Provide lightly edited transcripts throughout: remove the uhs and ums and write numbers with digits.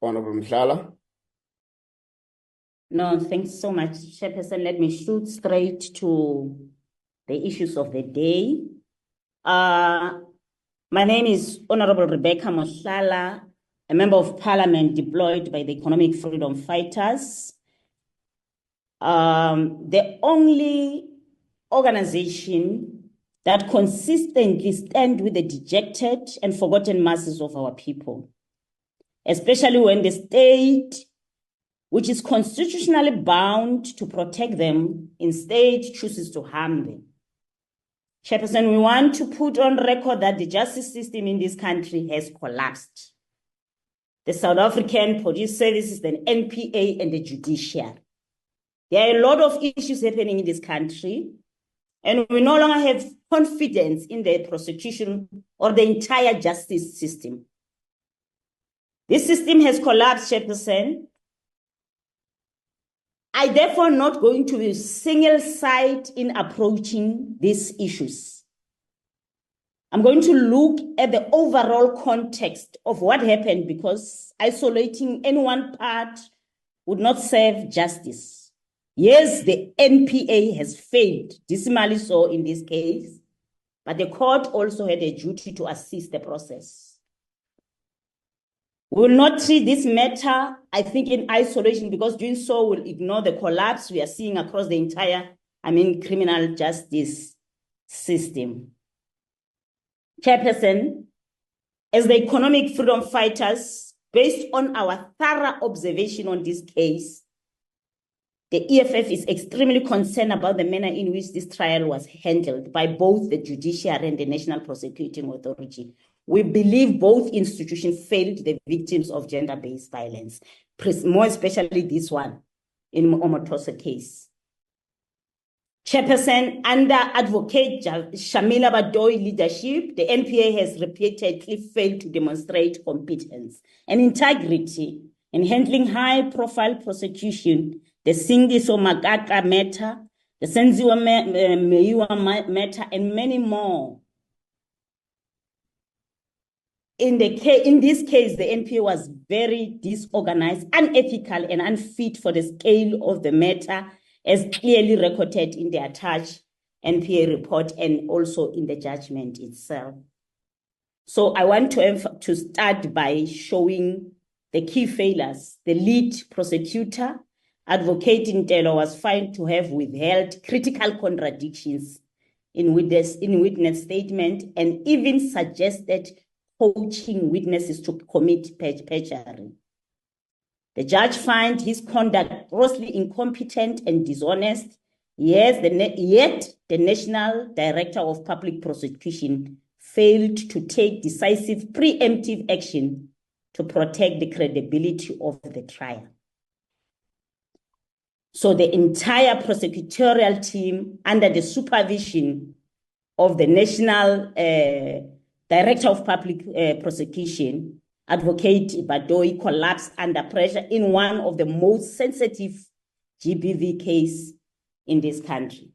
Honorable Mhlala. No, thanks so much, Chairperson. Let me shoot straight to the issues of the day. My name is Honorable Rebecca Mhlala, a member of parliament deployed by the Economic Freedom Fighters. The only organization that consistently stands with the dejected and forgotten masses of our people, especially when the state, which is constitutionally bound to protect them, instead chooses to harm them. Chairperson, we want to put on record that the justice system in this country has collapsed. The South African Police Services, the NPA, and the judiciary. There are a lot of issues happening in this country, and we no longer have confidence in the prosecution or the entire justice system. This system has collapsed, Chairperson. I therefore not going to be single-sided in approaching these issues. I'm going to look at the overall context of what happened, because isolating any one part would not serve justice. Yes, the NPA has failed, dismally so in this case, but the court also had a duty to assist the process. We will not treat this matter, I think, in isolation, because doing so will ignore the collapse we are seeing across the entire, criminal justice system. Chairperson, as the Economic Freedom Fighters, based on our thorough observation on this case, the EFF is extremely concerned about the manner in which this trial was handled by both the judiciary and the National Prosecuting Authority. We believe both institutions failed the victims of gender-based violence, more especially this one in Omotoso case. Chairperson, under Advocate Shamila Batoyi leadership, the NPA has repeatedly failed to demonstrate competence and integrity in handling high-profile prosecution, the Singiso Makaka matter, the Senziwa Meiwa matter, and many more. In this case, the NPA was very disorganized, unethical, and unfit for the scale of the matter, as clearly recorded in the attached NPA report and also in the judgment itself. So I want to start by showing the key failures. The lead prosecutor, Advocate Ntelo, was found to have withheld critical contradictions in witness statement and even suggested coaching witnesses to commit perjury. The judge found his conduct grossly incompetent and dishonest, yet the National Director of Public Prosecution failed to take decisive preemptive action to protect the credibility of the trial. So the entire prosecutorial team, under the supervision of the National Director of Public Prosecution, Advocate Batoyi, collapsed under pressure in one of the most sensitive GBV cases in this country.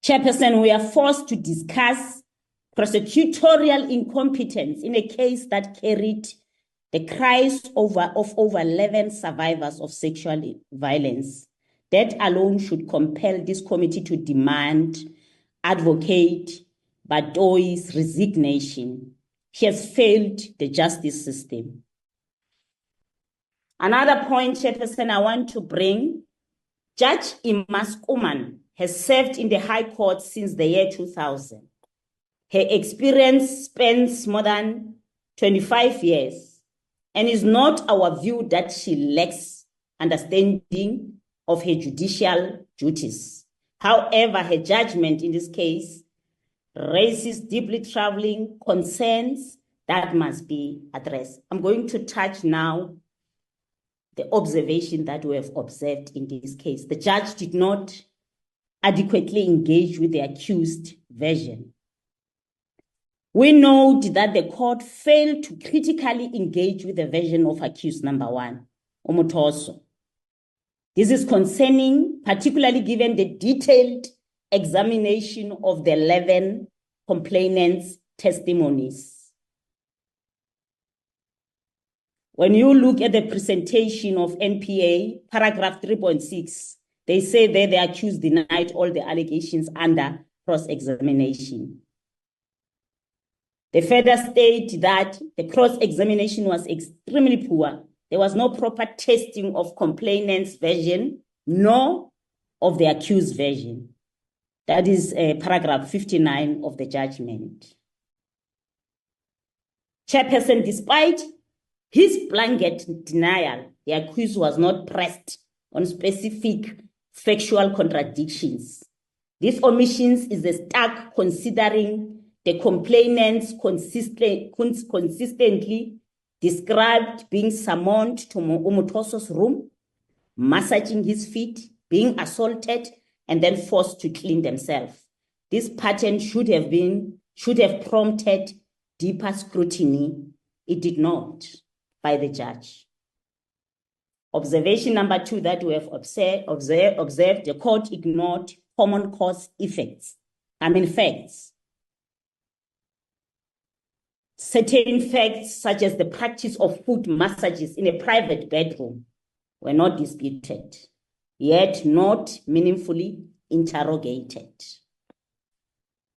Chairperson, we are forced to discuss prosecutorial incompetence in a case that carried the cries of over 11 survivors of sexual violence. That alone should compel this committee to demand Advocate Batoyi's resignation. He has failed the justice system. Another point, Chairperson, I want to bring, Judge Imas Kuman has served in the High Court since the year 2000. Her experience spans more than 25 years, and it's not our view that she lacks understanding of her judicial duties. However, her judgment in this case raises deeply troubling concerns that must be addressed. I'm going to touch now the observation that we have observed in this case. The judge did not adequately engage with the accused version. We note that the court failed to critically engage with the version of accused number one, Omotoso. This is concerning, particularly given the detailed examination of the 11 complainants testimonies. When you look at the presentation of NPA, paragraph 3.6, they say that the accused denied all the allegations under cross-examination. They further state that the cross-examination was extremely poor. There was no proper testing of complainant's version, nor of the accused version. That is paragraph 59 of the judgment. Chairperson, despite his blanket denial, the accused was not pressed on specific factual contradictions. These omissions is a stark considering the complainants consistently described being summoned to Umuthoso's room, massaging his feet, being assaulted, and then forced to clean themselves. This pattern should have prompted deeper scrutiny. It did not by the judge. Observation number 2 that we have observed, the court ignored common cause facts. Certain facts, such as the practice of foot massages in a private bedroom, were not disputed, yet not meaningfully interrogated.